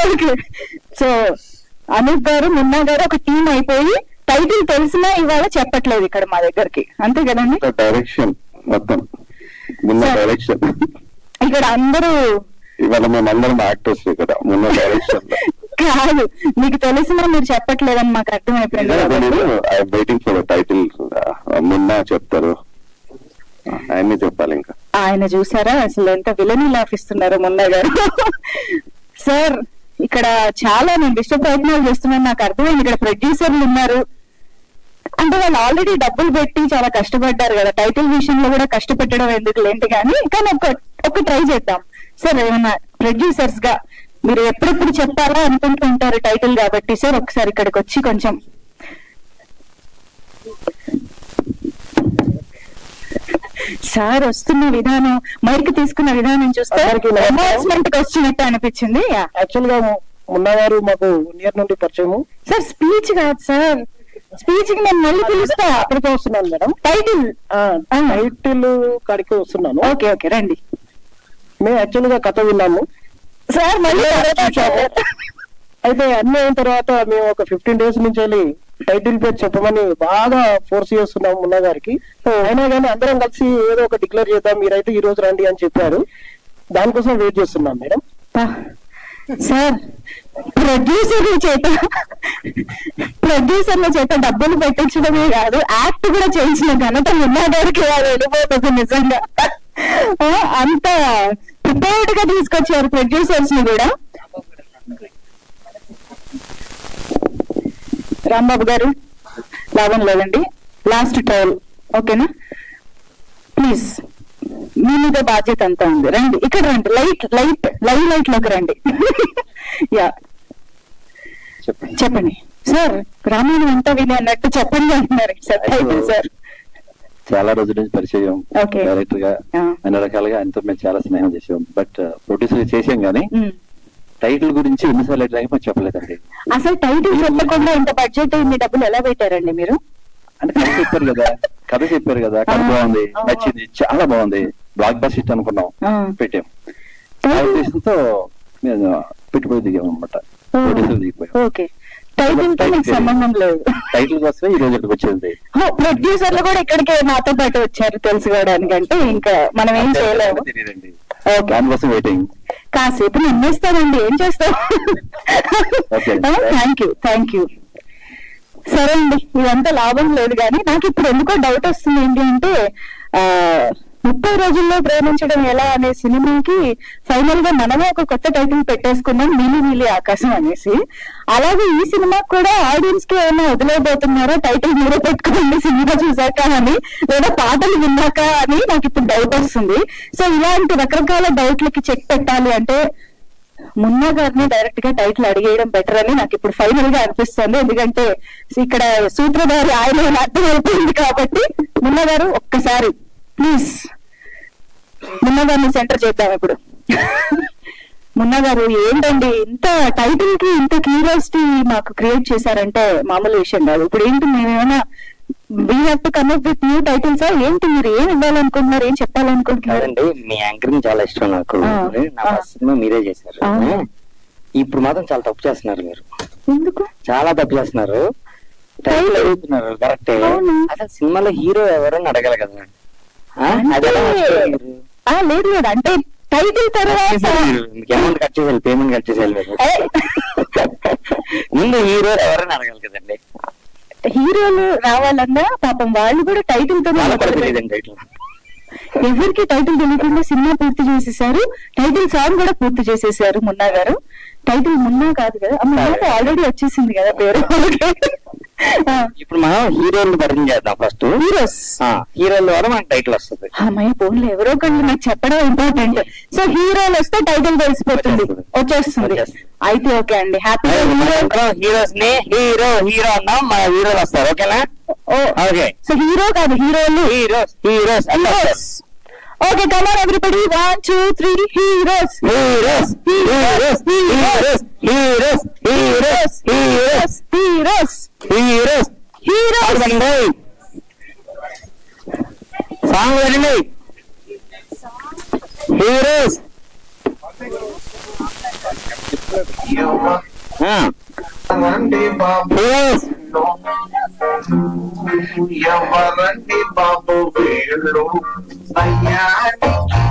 Okay, so Anoop గారు, మున్నా గారు ఒక టీం అయిపోయి టైటిల్ తెలిసినా ఇవాళ చెప్పట్లేదు ఇక్కడ మా దగ్గరికి, అంతే కదండి? డైరెక్షన్ మొత్తం డైరెక్షన్ ఇక్కడ అందరూ ఇవాళ మేమందరం యాక్టర్స్ కదా ముందు డైరెక్షన్ కాదు, మీకు తెలిసినా మీరు చెప్పట్లేదని మాకు అర్థమైపోయింది. Waiting for title. మున్నా చెప్తారు, ఆయన్ని చెప్పాలి. ఇంకా ఆయన చూసారా అసలు ఎంత విలనీ లాఫిస్తున్నారు మున్నా గారు. సార్ ఇక్కడ చాలా నేను విశ్వ ప్రయత్నాలు చేస్తున్నాను, నాకు అర్థమైంది. ఇక్కడ ప్రొడ్యూసర్లు ఉన్నారు అంటే వాళ్ళు ఆల్రెడీ డబ్బులు పెట్టి చాలా కష్టపడ్డారు కదా, టైటిల్ విషయంలో కూడా కష్టపెట్టడం ఎందుకు లేంటి, కానీ ఒక ట్రై చేద్దాం సార్. ఏమన్నా ప్రొడ్యూసర్స్ గా మీరు ఎప్పుడెప్పుడు చెప్పాలా అనుకుంటూ ఉంటారు టైటిల్ కాబట్టి సార్, ఒకసారి ఇక్కడికి వచ్చి కొంచెం సార్ వస్తున్న విధానం, మైక్ తీసుకున్న విధానం చూస్తే అనౌన్స్మెంట్ కి వచ్చినట్టు అనిపించింది. యాక్చువల్ గా మున్నా గారు మాకు నియర్ నుండి పరిచయము సార్. స్పీచ్ కాదు సార్, స్పీచ్ కి నేను మళ్ళీ పిలుస్తా. అక్కడికి వస్తున్నాను మేడం, టైటిల్ కాడికి వస్తున్నాను. ఓకే ఓకే రండి. మేము యాక్చువల్ గా కథ విన్నాము సార్, మళ్ళీ అయితే అన్ని అయిన తర్వాత మేము ఒక 15 days నుంచి వెళ్ళి టైటిల్ పేరు చెప్పమని బాగా ఫోర్స్ చేస్తున్నాం మున్నా గారికి. అయినా కానీ అందరం కలిసి ఏదో ఒక డిక్లేర్ చేద్దాం, మీరైతే ఈ రోజు రండి అని చెప్పారు. దానికోసం వెయిట్ చేస్తున్నాం మేడం. సార్ ప్రొడ్యూసర్ల చేత డబ్బులు పెట్టించడమే కాదు, యాక్ట్ కూడా చేయించిన ఘనత మున్నా గారికి వెళ్ళిపోతుంది నిజంగా. అంత ప్రిపేర్డ్ గా తీసుకొచ్చారు ప్రొడ్యూసర్స్ ని కూడా. రాంబాబు గారు లాభం లేదండి, లాస్ట్ ట్రయల్ ఓకేనా? ప్లీజ్ మీ మీద బాధ్యత అంతా ఉంది. రండి ఇక్కడ రండి, లైట్ లోకి రండి. యా చెప్పండి సార్, రామాయణం అంతా విని అన్నట్టు చెప్పండి అంటున్నారు సార్. చాలా రోజుల నుంచి పరిచయం, డైరెక్టర్ గా అన్ని రకాలుగా ఆయనతో మేము చాలా స్నేహం చేసాం. బట్ ప్రొడ్యూసర్ చేసాం కానీ టైటిల్ గురించి ఎన్నిసార్లు మాకు చెప్పలేదండి. అసలు టైటిల్ చెప్పకుండా ఇంత బడ్జెట్ ఇన్ని డబ్బులు ఎలా పెట్టారండి మీరు? అంటే కథ చెప్పారు కదా, కథ బాగుంది, నచ్చింది, చాలా బాగుంది, బ్లాక్ బస్టర్ హిట్ అనుకున్నాం, పెట్టాం. ఆ ఉద్దేశంతో మేము పెట్టుబడి దిగాం అనమాట, ప్రొడ్యూసర్ దిగిపోయాం. సంబంధం లేదు, టైటిల్ కోసమే ఈ రోజు ఇక్కడికి వచ్చింది. ప్రొడ్యూసర్లు కూడా ఇక్కడికి నాతో పాటు వచ్చారు తెలుసుకోవడానికంటే, ఇంకా మనం ఏం చేయలేము. దానికోసం వెయిటింగ్. కాసేపు నమ్మేస్తానండి, ఏం చేస్తాం. Thank you. సరే అండి, ఇదంతా లాభం లేదు కానీ నాకు ఇప్పుడు ఎందుకో డౌట్ వస్తుంది. ఏంటి అంటే 30 రోజుల్లో ప్రేమించడం ఎలా అనే సినిమాకి ఫైనల్ గా మనమే ఒక కొత్త టైటిల్ పెట్టేసుకున్నాం, నీలి ఆకాశం అనేసి. అలాగే ఈ సినిమాకి కూడా ఆడియన్స్ కి ఏమైనా వదిలేబోతున్నారో, టైటిల్ మీరే పెట్టుకోండి సినిమా చూసాక అని, లేదా పాటలు విన్నాక అని నాకు ఇప్పుడు డౌట్ వస్తుంది. సో ఇలాంటి రకరకాల డౌట్లకి చెక్ పెట్టాలి అంటే మున్నా గారిని డైరెక్ట్ గా టైటిల్ అడిగేయడం బెటర్ అని నాకు ఇప్పుడు ఫైనల్ గా అనిపిస్తుంది. ఎందుకంటే ఇక్కడ సూత్రధారి ఆయన అర్థం అయిపోయింది కాబట్టి. మున్నా గారు ఒక్కసారి ప్లీజ్ మున్నా గారిని సెంటర్ చేద్దాం ఇప్పుడు. మున్నా గారు ఏంటండి ఇంత టైటిల్ కి ఇంత క్యూరియాసిటీ మాకు క్రియేట్ చేశారంటే మామూలు విషయం కాదు. ఇప్పుడు ఏంటి మేమేమైనా we have to come up with new titles ఏంటి? మీరు ఏం ఇవ్వాలనుకుంటున్నారు, ఏం చెప్పాలనుకుంటున్నారండి? మీ యాంకరింగ్ చాలా ఇష్టం నాకు, నా సినిమా మీరే చేశారు. ఇప్పుడు మాత్రం చాలా తప్పు చేస్తున్నారు మీరు. ఎందుకు చాలా తప్పు చేస్తున్నారు? టైటిల్ అడుగుతున్నారు కరెక్టే, అసలు సినిమాలో హీరో ఎవరని అడగాలి కదా. లేదు అంటే టైటిల్ తర్వాత అమౌంట్ కట్ చేసేయాలి, పేమెంట్ కట్ చేసేయాలి. ముందు హీరో ఎవరని అడగాలి కదండి. హీరోలు రావాలన్నా పాపం వాళ్ళు కూడా టైటిల్ తో, ఎవరికి టైటిల్ తెలియకుండా సినిమా పూర్తి చేసేసారు, టైటిల్ సాంగ్ కూడా పూర్తి చేసేసారు మున్నా గారు. టైటిల్ మున్నా కాదు కదా, ఆల్రెడీ వచ్చేసింది కదా పేరు. ఇప్పుడు మనం హీరోలు పరిచయం చేద్దాం. ఫస్ట్ హీరోల ద్వారా మనకు టైటిల్ వస్తుంది. అమ్మాయి ఫోన్లో ఎవరో ఒకళ్ళు నాకు చెప్పడం ఇంపార్టెంట్. సో హీరోలు వస్తే టైటిల్ తెలిసిపోతుంది, వచ్చేస్తుంది. అయితే ఓకే అండి, హ్యాపీగా హీరోస్ ని హీరో అన్నాం, మన హీరోలు వస్తారు. ఓకేనా? ఓకే. సో హీరో కాదు, హీరోలు, heroes. Okay, come on everybody, 1, 2, 3, heroes. Song ready? Heroes ఎవరండి బాబు ఎవరండి బాబు వీళ్ళు అయ్యానికి